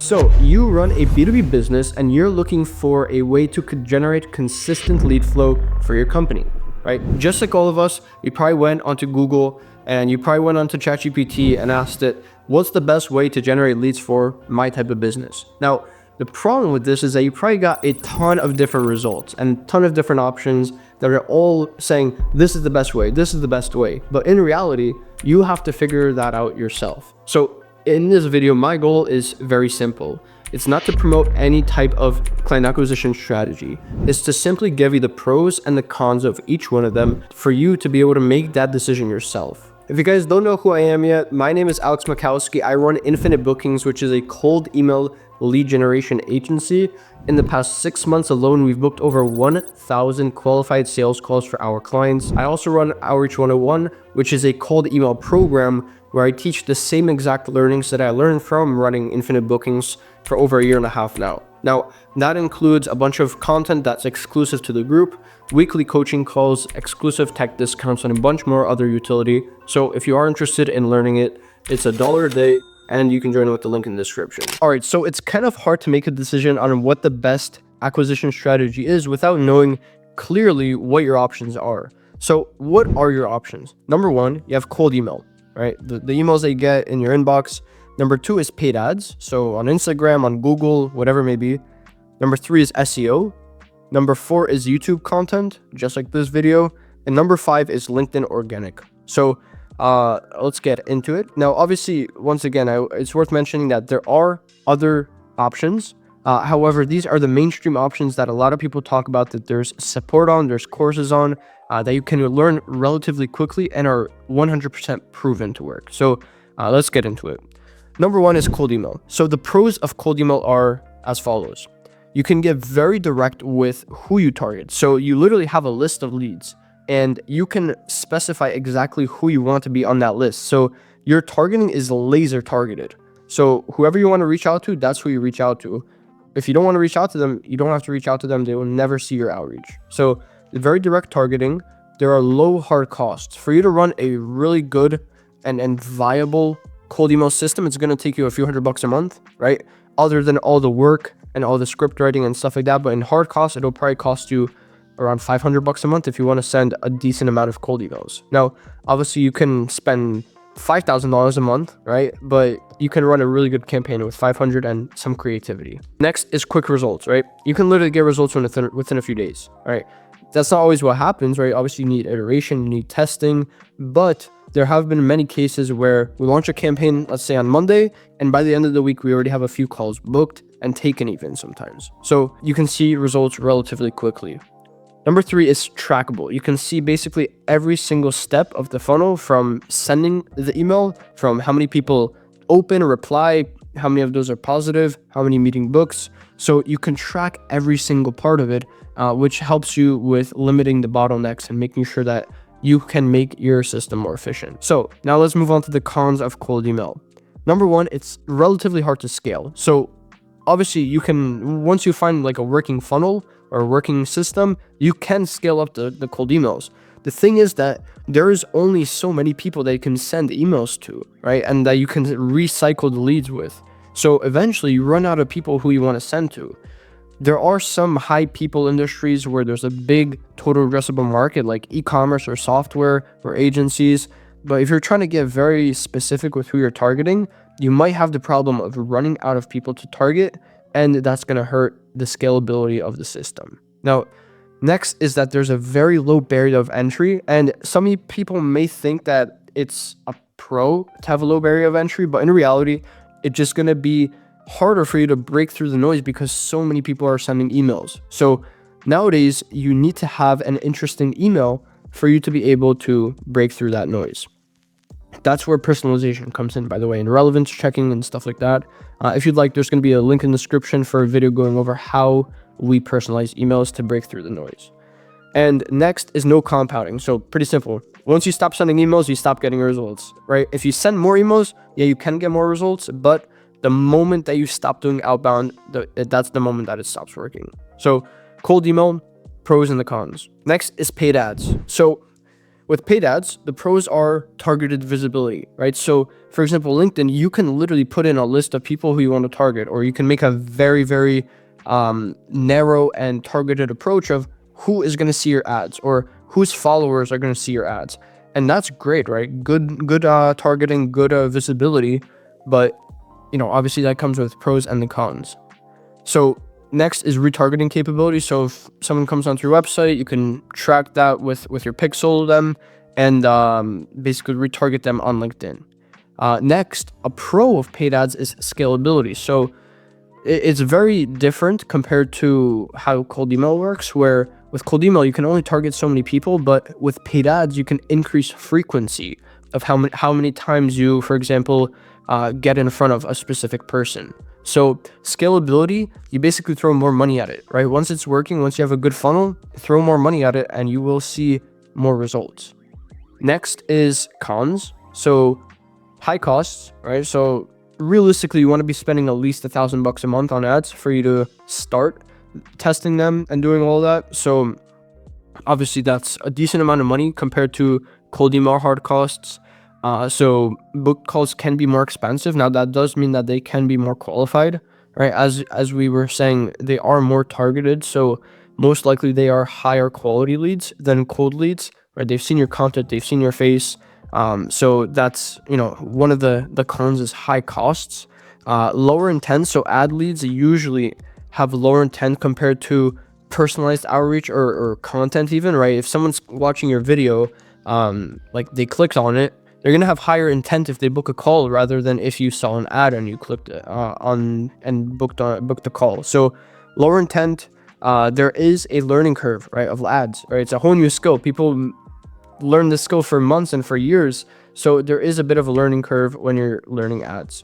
So you run a B2B business and you're looking for a way to generate consistent lead flow for your company, right? Just like all of us, you probably went onto Google and you probably went onto ChatGPT and asked it, what's the best way to generate leads for my type of business? Now, the problem with this is that you probably got a ton of different results and a ton of different options that are all saying, this is the best way, this is the best way. But in reality, you have to figure that out yourself. So in this video, my goal is very simple. It's not to promote any type of client acquisition strategy. It's to simply give you the pros and the cons of each one of them for you to be able to make that decision yourself. If you guys don't know who I am yet, my name is Makowski. I run Infinite Bookings, which is a cold email lead generation agency. In the past 6 months alone, we've booked over 1,000 qualified sales calls for our clients. I also run Outreach 101, which is a cold email program where I teach the same exact learnings that I learned from running Infinite Bookings for over a year and a half now. Now, that includes a bunch of content that's exclusive to the group, weekly coaching calls, exclusive tech discounts, and a bunch more other utility. So if you are interested in learning it, it's $1 a day, and you can join with the link in the description. All right, so it's kind of hard to make a decision on what the best acquisition strategy is without knowing clearly what your options are. So what are your options? Number one, you have cold email, right? The emails that you get in your inbox. Number two is paid ads. So on Instagram, on Google, whatever it may be. Number three is SEO. Number four is YouTube content, just like this video. And number five is LinkedIn organic. So let's get into it. Now, obviously, once again, it's worth mentioning that there are other options. However, these are the mainstream options that a lot of people talk about, that there's support on, there's courses on, that you can learn relatively quickly and are 100% proven to work. So let's get into it. Number one is cold email. So the pros of cold email are as follows. You can get very direct with who you target. So you literally have a list of leads and you can specify exactly who you want to be on that list. So your targeting is laser targeted. So whoever you want to reach out to, that's who you reach out to. If you don't want to reach out to them, you don't have to reach out to them. They will never see your outreach. So very direct targeting. There are low hard costs. For you to run a really good and viable cold email system, it's going to take you a few $100 a month, right? Other than all the work and all the script writing and stuff like that. But in hard costs, it'll probably cost you around $500 a month if you want to send a decent amount of cold emails. Now, obviously you can spend $5,000 a month, right? But you can run a really good campaign with $500 and some creativity. Next is quick results, right? You can literally get results within a few days, right? That's not always what happens, right? Obviously you need iteration, you need testing, but there have been many cases where we launch a campaign, let's say on Monday, and by the end of the week, we already have a few calls booked and taken even sometimes. So you can see results relatively quickly. Number three is trackable. You can see basically every single step of the funnel, from sending the email, from how many people open, reply, how many of those are positive, how many meeting books. So you can track every single part of it, which helps you with limiting the bottlenecks and making sure that you can make your system more efficient. So now let's move on to the cons of cold email. Number one, it's relatively hard to scale. So obviously you can, once you find like a working funnel or a working system, you can scale up the cold emails. The thing is that there is only so many people that you can send emails to, right? And that you can recycle the leads with. So eventually you run out of people who you want to send to. There are some high people industries where there's a big total addressable market, like e-commerce or software or agencies. But if you're trying to get very specific with who you're targeting, you might have the problem of running out of people to target, and that's going to hurt the scalability of the system. Now, next is that there's a very low barrier of entry, and some people may think that it's a pro to have a low barrier of entry, but in reality, it's just going to be harder for you to break through the noise because so many people are sending emails. So nowadays, you need to have an interesting email for you to be able to break through that noise. That's where personalization comes in, by the way, and relevance checking and stuff like that. If you'd like, there's going to be a link in the description for a video going over how we personalize emails to break through the noise. And next is no compounding. So pretty simple. Once you stop sending emails, you stop getting results, right? If you send more emails, yeah, you can get more results, but the moment that you stop doing outbound, that's the moment that it stops working. So cold email, pros and the cons. Next is paid ads. So with paid ads, the pros are targeted visibility, right? So for example, LinkedIn, you can literally put in a list of people who you want to target, or you can make a very, very narrow and targeted approach of who is going to see your ads or whose followers are going to see your ads. And that's great, right? Good targeting, good visibility, but obviously that comes with pros and the cons. So next is retargeting capability. So if someone comes onto your website, you can track that with your pixel them and basically retarget them on LinkedIn. Next, a pro of paid ads is scalability. So it's very different compared to how cold email works, where with cold email, you can only target so many people, but with paid ads, you can increase frequency of how many times you, for example, get in front of a specific person. So scalability, you basically throw more money at it, right? Once it's working, once you have a good funnel, throw more money at it and you will see more results. Next is cons. So high costs, right? So realistically, you want to be spending at least $1,000 a month on ads for you to start testing them and doing all that. So obviously that's a decent amount of money compared to cold email hard costs. So book calls can be more expensive. Now that does mean that they can be more qualified, right? As we were saying, they are more targeted. So most likely they are higher quality leads than cold leads, right? They've seen your content, they've seen your face. So that's, one of the cons is high costs, lower intent. So ad leads usually have lower intent compared to personalized outreach or content even, right? If someone's watching your video, like they clicked on it, they're going to have higher intent if they book a call rather than if you saw an ad and you clicked on and booked the call. So lower intent, there is a learning curve, right, of ads, right? It's a whole new skill. People learn this skill for months and for years. So there is a bit of a learning curve when you're learning ads.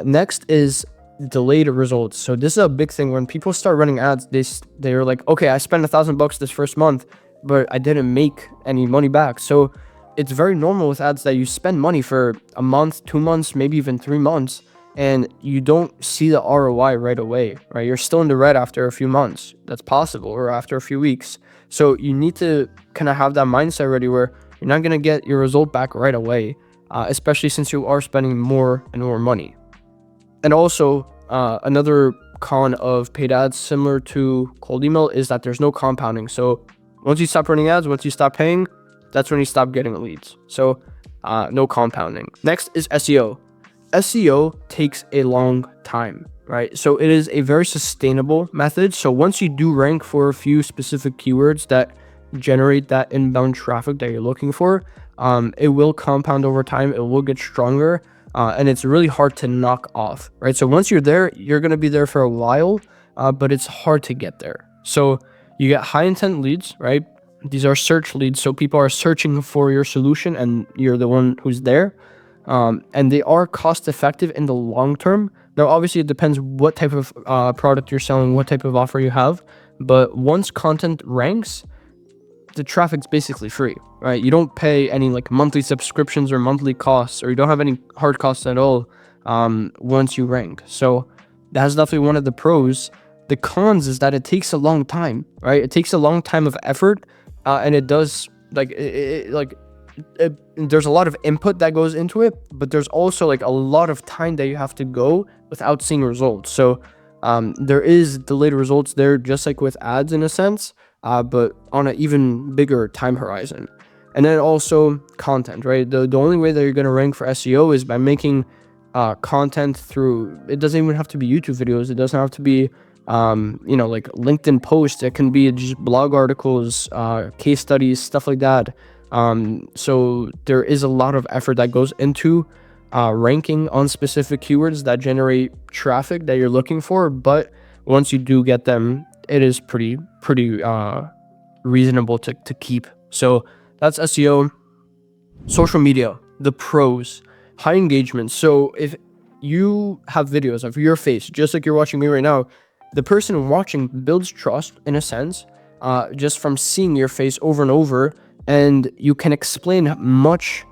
Next is delayed results. So this is a big thing. When people start running ads, they're like, okay, I spent $1,000 this first month, but I didn't make any money back. So it's very normal with ads that you spend money for a month, 2 months, maybe even 3 months, and you don't see the ROI right away, right? You're still in the red after a few months. That's possible, or after a few weeks. So you need to kind of have that mindset already where you're not going to get your result back right away, especially since you are spending more and more money. And also, another con of paid ads, similar to cold email, is that there's no compounding. So once you stop running ads, once you stop paying, that's when you stop getting leads. So no compounding. Next is SEO. SEO takes a long time, right? So it is a very sustainable method. So once you do rank for a few specific keywords that generate that inbound traffic that you're looking for, it will compound over time. It will get stronger. And it's really hard to knock off, right? So once you're there, you're going to be there for a while, but it's hard to get there. So you get high intent leads, right? These are search leads. So people are searching for your solution and you're the one who's there. And they are cost effective in the long term. Now, obviously it depends what type of product you're selling, what type of offer you have. But once content ranks, the traffic's basically free, right? You don't pay any like monthly subscriptions or monthly costs, or you don't have any hard costs at all once you rank. So that's definitely one of the pros. The cons is that it takes a long time, right? It takes a long time of effort, and it does there's a lot of input that goes into it, but there's also like a lot of time that you have to go without seeing results. So there is delayed results there, just like with ads in a sense, but on an even bigger time horizon. And then also content, right? The only way that you're going to rank for SEO is by making content through, it doesn't even have to be YouTube videos. It doesn't have to be, like LinkedIn posts. It can be just blog articles, case studies, stuff like that. So there is a lot of effort that goes into ranking on specific keywords that generate traffic that you're looking for. But once you do get them, it is pretty reasonable to keep. So that's SEO. Social media, the pros, high engagement. So if you have videos of your face, just like you're watching me right now, the person watching builds trust in a sense, just from seeing your face over and over, and you can explain much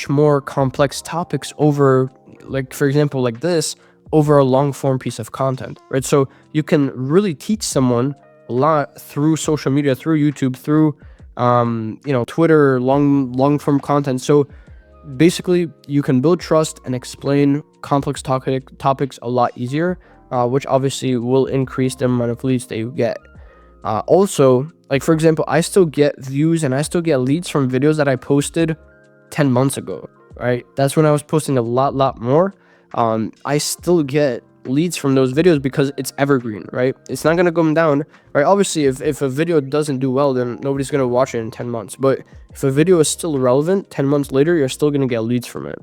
more complex topics over, like, for example, like this, over a long form piece of content, right? So you can really teach someone a lot through social media, through YouTube, through Twitter, long form content. So basically, you can build trust and explain complex topics a lot easier, which obviously will increase the amount of leads that you get. Also, like for example, I still get views and I still get leads from videos that I posted 10 months ago, right? That's when I was posting a lot more. I still get leads from those videos because it's evergreen, right? It's not gonna come down, right? Obviously, if a video doesn't do well, then nobody's gonna watch it in 10 months. But if a video is still relevant 10 months later, you're still gonna get leads from it.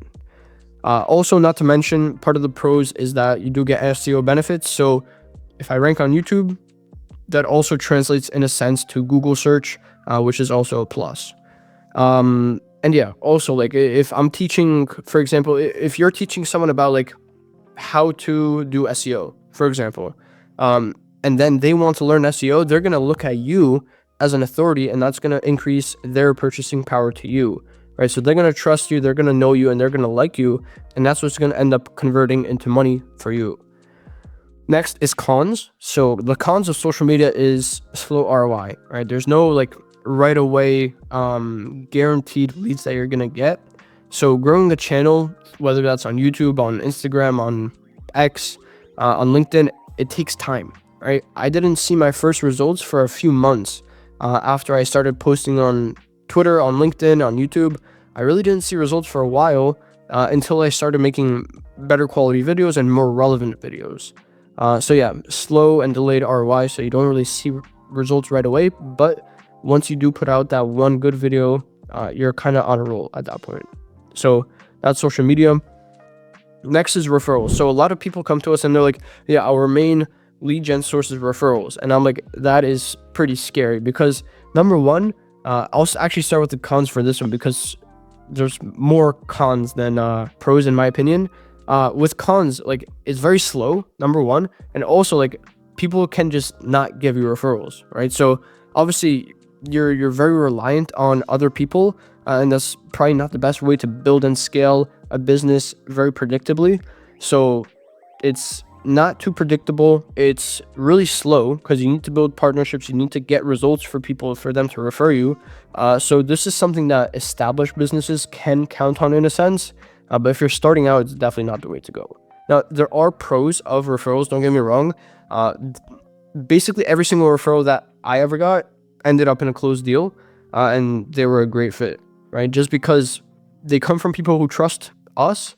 Also, not to mention, part of the pros is that you do get SEO benefits. So if I rank on YouTube, that also translates in a sense to Google search, which is also a plus. And yeah, also like if I'm teaching, for example, if you're teaching someone about like how to do SEO, for example, and then they want to learn SEO, they're going to look at you as an authority, and that's going to increase their purchasing power to you, right? So they're going to trust you, they're going to know you, and they're going to like you, and that's what's going to end up converting into money for you. Next is cons. So the cons of social media is slow ROI, right? There's no like right away guaranteed leads that you're gonna get. So growing the channel, whether that's on YouTube, on Instagram, on X, on LinkedIn, it takes time, right? I didn't see my first results for a few months after I started posting on Twitter, on LinkedIn, on YouTube. I really didn't see results for a while until I started making better quality videos and more relevant videos. So yeah, slow and delayed ROI, so you don't really see results right away, but once you do put out that one good video, you're kind of on a roll at that point. So that's social media. Next is referrals. So a lot of people come to us and they're like, yeah, our main lead gen source is referrals. And I'm like, that is pretty scary because number one, I'll actually start with the cons for this one because there's more cons than pros in my opinion. With cons, like it's very slow, number one, and also like people can just not give you referrals, right? So obviously you're very reliant on other people, and that's probably not the best way to build and scale a business very predictably. So it's not too predictable. It's really slow because you need to build partnerships. You need to get results for people for them to refer you. So this is something that established businesses can count on in a sense. But if you're starting out, it's definitely not the way to go. Now, there are pros of referrals, don't get me wrong. Basically, every single referral that I ever got ended up in a closed deal, and they were a great fit, right? Just because they come from people who trust us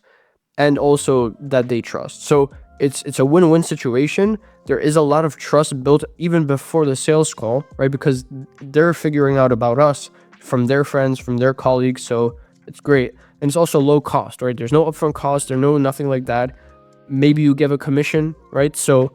and also that they trust. So it's a win-win situation. There is a lot of trust built even before the sales call, right? Because they're figuring out about us from their friends, from their colleagues, so it's great. And it's also low cost, right? There's no upfront cost. There's nothing like that. Maybe you give a commission, right? So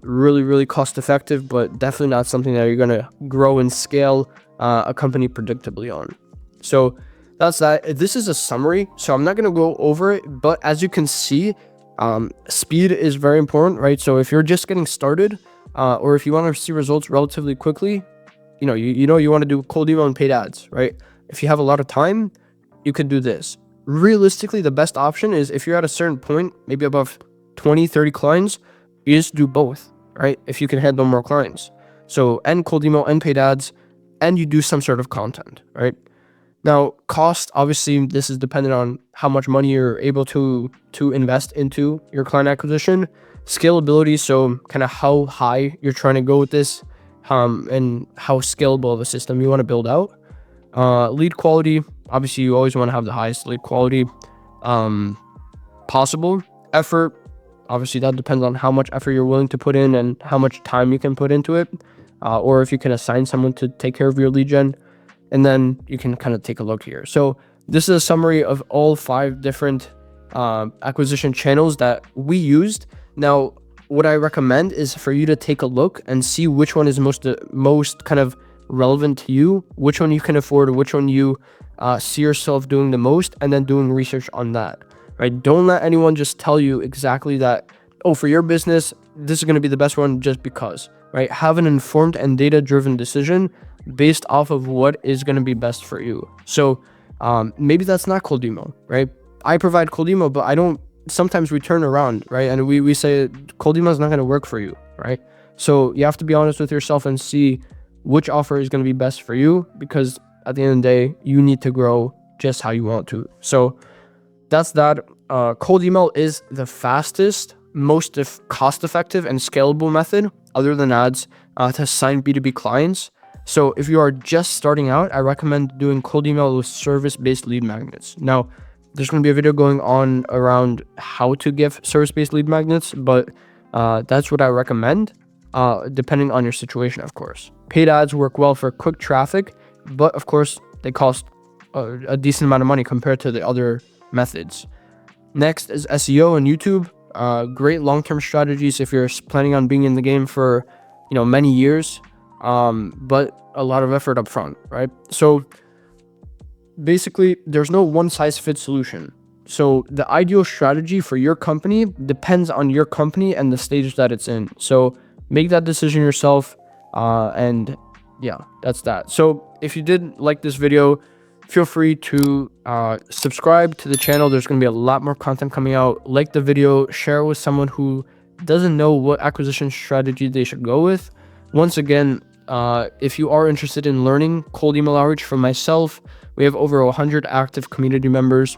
really cost effective, but definitely not something that you're going to grow and scale a company predictably on. So that's that. This is a summary, so I'm not going to go over it, but as you can see, speed is very important, right? So if you're just getting started, or if you want to see results relatively quickly, you want to do cold email and paid ads, right? If you have a lot of time, you could do this. Realistically, the best option is if you're at a certain point, maybe above 20, 30 clients, you just do both, right? If you can handle more clients. So, and cold email and paid ads, and you do some sort of content, right? Now, cost, obviously, this is dependent on how much money you're able to invest into your client acquisition. Scalability, so kind of how high you're trying to go with this, and how scalable of a system you want to build out. Lead quality, obviously you always want to have the highest lead quality possible. Effort, obviously that depends on how much effort you're willing to put in and how much time you can put into it, or if you can assign someone to take care of your lead gen. And then you can kind of take a look here. So this is a summary of all 5 different acquisition channels that we used. Now, what I recommend is for you to take a look and see which one is most kind of relevant to you, which one you can afford, or which one you see yourself doing the most, and then doing research on that, right? Don't let anyone just tell you exactly that, oh, for your business, this is going to be the best one just because, right? Have an informed and data-driven decision based off of what is going to be best for you. So maybe that's not cold email, right? I provide cold email, but I don't, sometimes we turn around, right? And we say cold email is not going to work for you, right? So you have to be honest with yourself and see which offer is going to be best for you, because at the end of the day, you need to grow just how you want to. So that's that. Cold email is the fastest, most cost-effective and scalable method, other than ads, to sign B2B clients. So if you are just starting out, I recommend doing cold email with service-based lead magnets. Now, there's going to be a video going on around how to give service-based lead magnets, but that's what I recommend, depending on your situation, of course. Paid ads work well for quick traffic, but of course, they cost a decent amount of money compared to the other methods. Next is SEO and YouTube. Great long-term strategies if you're planning on being in the game for, many years, but a lot of effort up front, right? So basically, there's no one-size-fits solution. So the ideal strategy for your company depends on your company and the stage that it's in. So make that decision yourself, and yeah, that's that. So if you did like this video, feel free to subscribe to the channel. There's going to be a lot more content coming out. Like the video, share it with someone who doesn't know what acquisition strategy they should go with. Once again, if you are interested in learning cold email outreach from myself, we have over 100 active community members.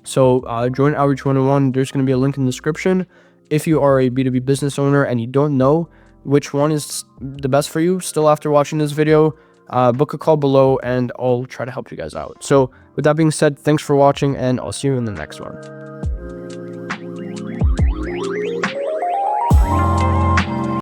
So join Outreach 101. There's going to be a link in the description. If you are a B2B business owner and you don't know which one is the best for you, still after watching this video, book a call below and I'll try to help you guys out. So with that being said, thanks for watching and I'll see you in the next one.